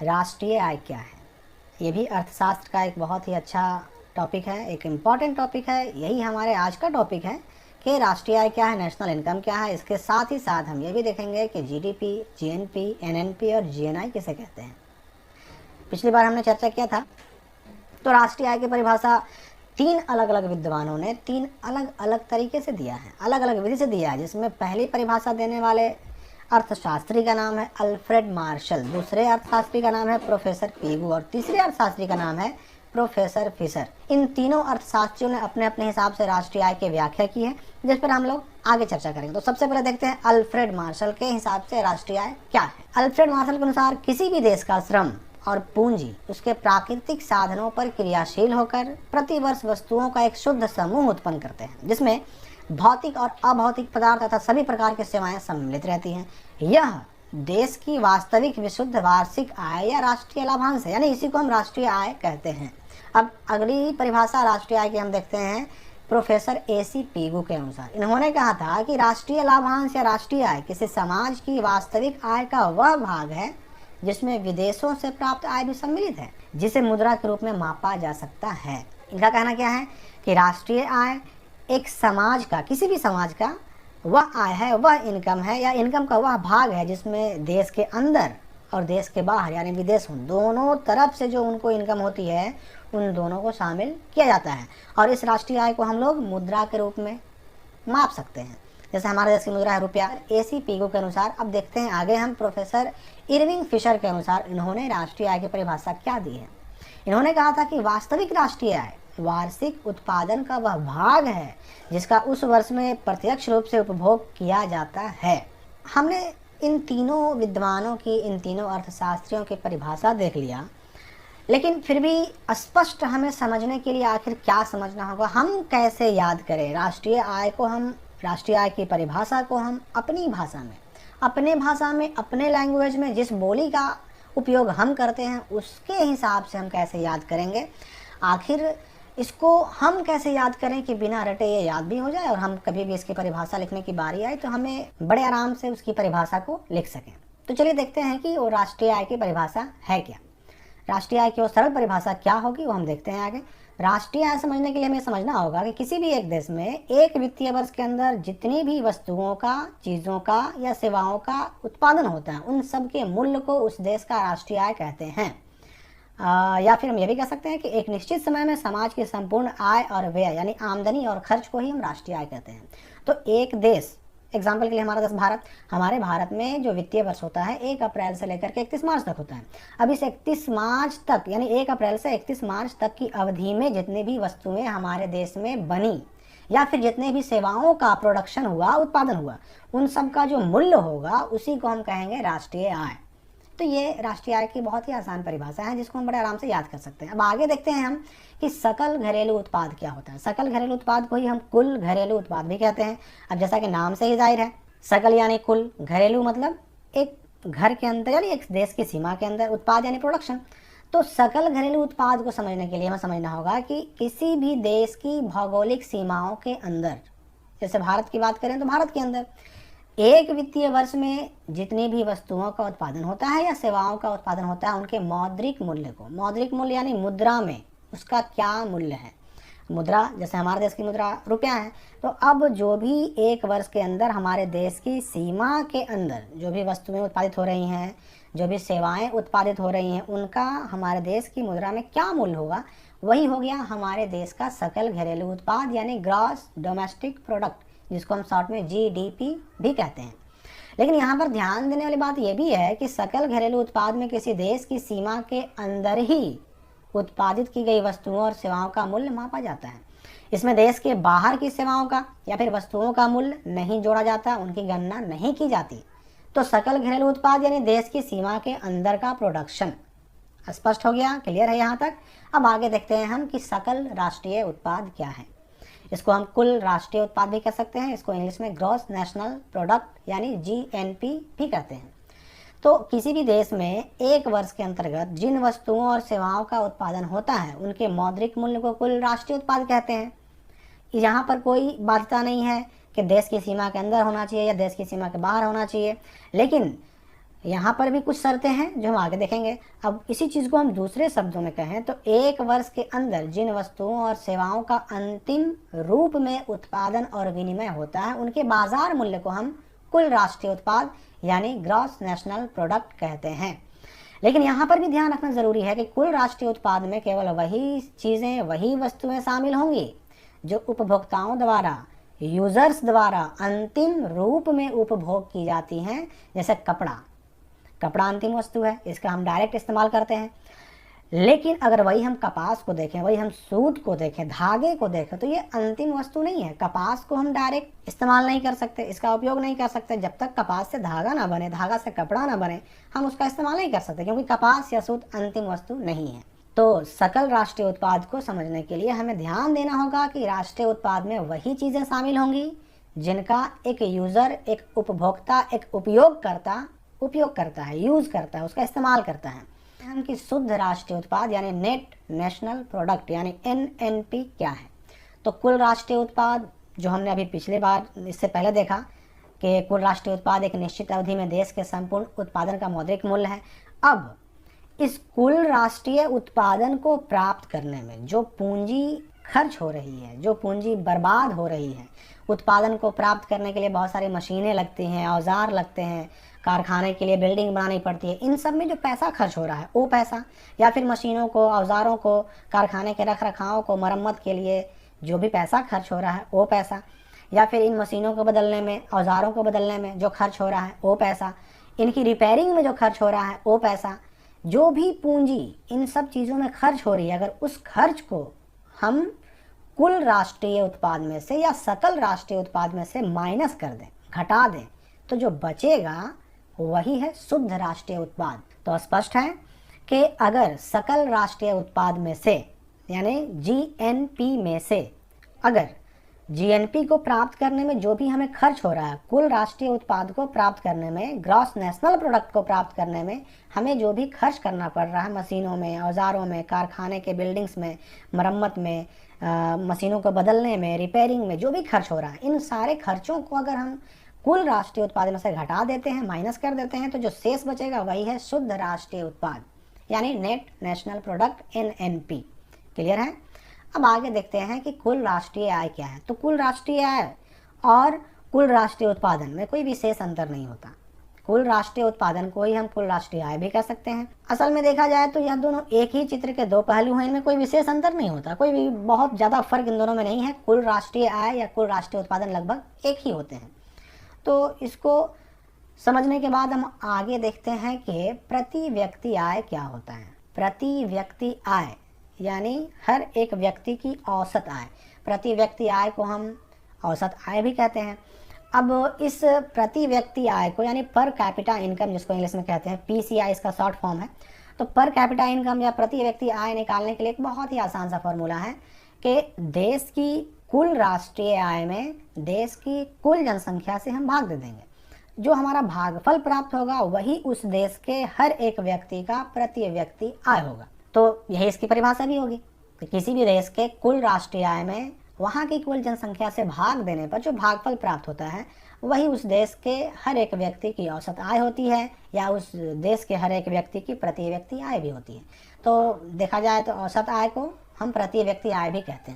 राष्ट्रीय आय क्या है? ये भी अर्थशास्त्र का एक बहुत ही अच्छा टॉपिक है, एक इम्पॉर्टेंट टॉपिक है। यही हमारे आज का टॉपिक है कि राष्ट्रीय आय क्या है, नेशनल इनकम क्या है। इसके साथ ही साथ हम ये भी देखेंगे कि जीडीपी, जीएनपी, एनएनपी और जीएनआई किसे कहते हैं। पिछली बार हमने चर्चा किया था तो राष्ट्रीय आय की परिभाषा तीन अलग अलग विद्वानों ने तीन अलग अलग तरीके से दिया है, अलग अलग विधि से दिया है। जिसमें पहली परिभाषा देने वाले अर्थशास्त्री का नाम है अल्फ्रेड मार्शल, दूसरे अर्थशास्त्री का नाम है प्रोफेसर पीगू और तीसरे अर्थशास्त्री का नाम है प्रोफेसर फिशर। इन तीनों अर्थशास्त्रियों ने अपने अपने हिसाब से राष्ट्रीय आय की व्याख्या की है, जिस पर हम लोग आगे चर्चा करेंगे। तो सबसे पहले देखते हैं अल्फ्रेड मार्शल के हिसाब से राष्ट्रीय आय क्या है। अल्फ्रेड मार्शल के अनुसार किसी भी देश का श्रम और पूंजी उसके प्राकृतिक साधनों पर क्रियाशील होकर प्रतिवर्ष वस्तुओं का एक शुद्ध समूह उत्पन्न करते हैं, जिसमें भौतिक और अभौतिक पदार्थ तथा सभी प्रकार की सेवाएं सम्मिलित रहती हैं। यह देश की वास्तविक विशुद्ध वार्षिक आय या राष्ट्रीय लाभांश है, यानी इसी को हम राष्ट्रीय आय कहते हैं। अब अगली परिभाषा राष्ट्रीय आय की हम देखते हैं प्रोफेसर एसी पीगू के अनुसार। इन्होंने कहा था कि राष्ट्रीय लाभांश या राष्ट्रीय आय किसी समाज की वास्तविक आय का वह भाग है जिसमें विदेशों से प्राप्त आय भी सम्मिलित है, जिसे मुद्रा के रूप में मापा जा सकता है। इनका कहना क्या है कि राष्ट्रीय आय एक समाज का, किसी भी समाज का वह आय है, वह इनकम है या इनकम का वह भाग है जिसमें देश के अंदर और देश के बाहर यानी विदेश, दोनों तरफ से जो उनको इनकम होती है उन दोनों को शामिल किया जाता है। और इस राष्ट्रीय आय को हम लोग मुद्रा के रूप में माप सकते हैं, जैसे हमारे देश की मुद्रा है रुपया। एसी पीगू के अनुसार अब देखते हैं आगे हम प्रोफेसर इरविंग फिशर के अनुसार इन्होंने राष्ट्रीय आय की परिभाषा क्या दी है। इन्होंने कहा था कि वास्तविक राष्ट्रीय आय वार्षिक उत्पादन का वह भाग है जिसका उस वर्ष में प्रत्यक्ष रूप से उपभोग किया जाता है। हमने इन तीनों विद्वानों की, इन तीनों अर्थशास्त्रियों की परिभाषा देख लिया, लेकिन फिर भी स्पष्ट हमें समझने के लिए आखिर क्या समझना होगा, हम कैसे याद करें राष्ट्रीय आय को। हम राष्ट्रीय आय की परिभाषा को हम अपनी भाषा में, अपने लैंग्वेज में, जिस बोली का उपयोग हम करते हैं उसके हिसाब से हम कैसे याद करेंगे। आखिर इसको हम कैसे याद करें कि बिना रटे ये याद भी हो जाए और हम कभी भी इसकी परिभाषा लिखने की बारी आए तो हमें बड़े आराम से उसकी परिभाषा को लिख सकें। तो चलिए देखते हैं कि वो राष्ट्रीय आय की परिभाषा है क्या। राष्ट्रीय आय की वो सरल परिभाषा क्या होगी वो हम देखते हैं आगे। राष्ट्रीय आय समझने के लिए हमें समझना होगा कि किसी भी एक देश में एक वित्तीय वर्ष के अंदर जितनी भी वस्तुओं का, चीज़ों का या सेवाओं का उत्पादन होता है उन सब के मूल्य को उस देश का राष्ट्रीय आय कहते हैं। या फिर हम ये भी कह सकते हैं कि एक निश्चित समय में समाज की संपूर्ण आय और व्यय यानी आमदनी और खर्च को ही हम राष्ट्रीय आय कहते हैं। तो एक देश, एग्जाम्पल के लिए हमारा देश भारत, हमारे भारत में जो वित्तीय वर्ष होता है 1 अप्रैल से लेकर के 31 मार्च तक होता है। अब इस 31 मार्च तक यानी 1 अप्रैल से 31 मार्च तक की अवधि में जितनी भी वस्तुएं हमारे देश में बनी या फिर जितने भी सेवाओं का प्रोडक्शन हुआ, उत्पादन हुआ, उन सब का जो मूल्य होगा उसी को हम कहेंगे राष्ट्रीय आय। तो ये राष्ट्रीय आय की बहुत ही आसान परिभाषा है जिसको हम बड़े आराम से याद कर सकते हैं। अब आगे देखते हैं हम कि सकल घरेलू उत्पाद क्या होता है। सकल घरेलू उत्पाद को ही हम कुल घरेलू उत्पाद भी कहते हैं। अब जैसा कि नाम से ही जाहिर है, सकल यानी कुल, घरेलू मतलब एक घर के अंदर यानी एक देश की सीमा के अंदर, उत्पाद यानी प्रोडक्शन। तो सकल घरेलू उत्पाद को समझने के लिए हमें समझना होगा कि किसी भी देश की भौगोलिक सीमाओं के अंदर, जैसे भारत की बात करें तो भारत के अंदर एक वित्तीय वर्ष में जितनी भी वस्तुओं का उत्पादन होता है या सेवाओं का उत्पादन होता है उनके मौद्रिक मूल्य को, मौद्रिक मूल्य यानी मुद्रा में उसका क्या मूल्य है। मुद्रा, जैसे हमारे देश की मुद्रा रुपया है, तो अब जो भी एक वर्ष के अंदर हमारे देश की सीमा के अंदर जो भी वस्तुएं उत्पादित हो रही हैं, जो भी सेवाएं उत्पादित हो रही हैं, उनका हमारे देश की मुद्रा में क्या मूल्य होगा, वही हो गया हमारे देश का सकल घरेलू उत्पाद यानी ग्रॉस डोमेस्टिक प्रोडक्ट, जिसको हम शॉर्ट में जीडीपी भी कहते हैं। लेकिन यहाँ पर ध्यान देने वाली बात यह भी है कि सकल घरेलू उत्पाद में किसी देश की सीमा के अंदर ही उत्पादित की गई वस्तुओं और सेवाओं का मूल्य मापा जाता है। इसमें देश के बाहर की सेवाओं का या फिर वस्तुओं का मूल्य नहीं जोड़ा जाता, उनकी गणना नहीं की जाती। तो सकल घरेलू उत्पाद यानी देश की सीमा के अंदर का प्रोडक्शन। स्पष्ट हो गया, क्लियर है यहाँ तक। अब आगे देखते हैं हम कि सकल राष्ट्रीय उत्पाद क्या है। इसको हम कुल राष्ट्रीय उत्पाद भी कह सकते हैं, इसको इंग्लिश में ग्रॉस नेशनल प्रोडक्ट यानी जीएनपी भी कहते हैं। तो किसी भी देश में एक वर्ष के अंतर्गत जिन वस्तुओं और सेवाओं का उत्पादन होता है उनके मौद्रिक मूल्य को कुल राष्ट्रीय उत्पाद कहते हैं। यहाँ पर कोई बाध्यता नहीं है कि देश की सीमा के अंदर होना चाहिए या देश की सीमा के बाहर होना चाहिए, लेकिन यहाँ पर भी कुछ शर्तें हैं जो हम आगे देखेंगे। अब इसी चीज़ को हम दूसरे शब्दों में कहें तो एक वर्ष के अंदर जिन वस्तुओं और सेवाओं का अंतिम रूप में उत्पादन और विनिमय होता है उनके बाजार मूल्य को हम कुल राष्ट्रीय उत्पाद यानी ग्रॉस नेशनल प्रोडक्ट कहते हैं। लेकिन यहाँ पर भी ध्यान रखना ज़रूरी है कि कुल राष्ट्रीय उत्पाद में केवल वही चीज़ें, वही वस्तुएं शामिल होंगी जो उपभोक्ताओं द्वारा, यूजर्स द्वारा अंतिम रूप में उपभोग की जाती हैं। जैसे कपड़ा अंतिम वस्तु है, इसका हम डायरेक्ट इस्तेमाल करते हैं। लेकिन अगर वही हम कपास को देखें, वही हम सूत को देखें, धागे को देखें, तो ये अंतिम वस्तु नहीं है। कपास को हम डायरेक्ट इस्तेमाल नहीं कर सकते, इसका उपयोग नहीं कर सकते। जब तक कपास से धागा ना बने, धागा से कपड़ा ना बने, हम उसका इस्तेमाल नहीं कर सकते, क्योंकि कपास या सूत अंतिम वस्तु नहीं है। तो सकल राष्ट्रीय उत्पाद को समझने के लिए हमें ध्यान देना होगा कि राष्ट्रीय उत्पाद में वही चीज़ें शामिल होंगी जिनका एक यूज़र, एक उपभोक्ता, एक उपयोगकर्ता उपयोग करता है, यूज़ करता है, उसका इस्तेमाल करता है। हम कि शुद्ध राष्ट्रीय उत्पाद यानी नेट नेशनल प्रोडक्ट यानी NNP क्या है। तो कुल राष्ट्रीय उत्पाद जो हमने अभी पिछले बार इससे पहले देखा कि कुल राष्ट्रीय उत्पाद एक निश्चित अवधि में देश के संपूर्ण उत्पादन का मौद्रिक मूल्य है। अब इस कुल राष्ट्रीय उत्पादन को प्राप्त करने में जो पूंजी खर्च हो रही है, जो पूंजी बर्बाद हो रही है, उत्पादन को प्राप्त करने के लिए बहुत सारी मशीनें लगती हैं, औजार लगते हैं, कारखाने के लिए बिल्डिंग बनानी पड़ती है, इन सब में जो पैसा खर्च हो रहा है वो पैसा, या फिर मशीनों को, औजारों को, कारखाने के रख रखाव को, मरम्मत के लिए जो भी पैसा खर्च हो रहा है वो पैसा, या फिर इन मशीनों को बदलने में, औजारों को बदलने में जो खर्च हो रहा है वो पैसा, इनकी रिपेयरिंग में जो खर्च हो रहा है वो पैसा, जो भी पूंजी इन सब चीज़ों में खर्च हो रही है, अगर उस खर्च को हम कुल राष्ट्रीय उत्पाद में से या सकल राष्ट्रीय उत्पाद में से माइनस कर दें, घटा दें, तो जो बचेगा वही है शुद्ध राष्ट्रीय उत्पाद। तो स्पष्ट है कि अगर सकल राष्ट्रीय उत्पाद में से यानी GNP में से अगर GNP को प्राप्त करने में जो भी हमें खर्च हो रहा है, कुल राष्ट्रीय उत्पाद को प्राप्त करने में, ग्रॉस नेशनल प्रोडक्ट को प्राप्त करने में हमें जो भी खर्च करना पड़ रहा है, मशीनों में, औजारों में, कारखाने के बिल्डिंग्स में, मरम्मत में, मशीनों को बदलने में, रिपेयरिंग में जो भी खर्च हो रहा है, इन सारे खर्चों को अगर हम कुल राष्ट्रीय उत्पाद में से घटा देते हैं, माइनस कर देते हैं, तो जो शेष बचेगा वही है शुद्ध राष्ट्रीय उत्पाद यानी net national product NNP। Clear है। अब आगे देखते हैं कि कुल राष्ट्रीय आय क्या है। तो कुल राष्ट्रीय आय और कुल राष्ट्रीय उत्पादन में कोई विशेष अंतर नहीं होता। कुल राष्ट्रीय उत्पादन को ही हम कुल राष्ट्रीय आय भी कह सकते हैं। असल में देखा जाए तो यह दोनों एक ही चित्र के दो पहलू हैं, इनमें कोई विशेष अंतर नहीं होता, कोई भी बहुत ज़्यादा फर्क इन दोनों में नहीं है। कुल राष्ट्रीय आय या कुल राष्ट्रीय उत्पादन लगभग एक ही होते हैं। तो इसको समझने के बाद हम आगे देखते हैं कि प्रति व्यक्ति आय क्या होता है। प्रति व्यक्ति आय यानी हर एक व्यक्ति की औसत आय, प्रति व्यक्ति आय को हम औसत आय भी कहते हैं। अब इस प्रति व्यक्ति आय को यानी पर कैपिटा इनकम, जिसको इंग्लिश में कहते हैं PCI, इसका शॉर्ट फॉर्म है। तो पर कैपिटा इनकम या प्रति व्यक्ति आय निकालने के लिए एक बहुत ही आसान सा फॉर्मूला है कि देश की कुल राष्ट्रीय आय में देश की कुल जनसंख्या से हम भाग दे देंगे। जो हमारा भागफल प्राप्त होगा वही उस देश के हर एक व्यक्ति का प्रति व्यक्ति आय होगा। तो यही इसकी परिभाषा भी होगी कि किसी भी देश के कुल राष्ट्रीय आय में वहाँ की कुल जनसंख्या से भाग देने पर जो भागफल प्राप्त होता है वही उस देश के हर एक व्यक्ति की औसत आय होती है, या उस देश के हर एक व्यक्ति की प्रति व्यक्ति आय भी होती है। तो देखा जाए तो औसत आय को हम प्रति व्यक्ति आय भी कहते हैं।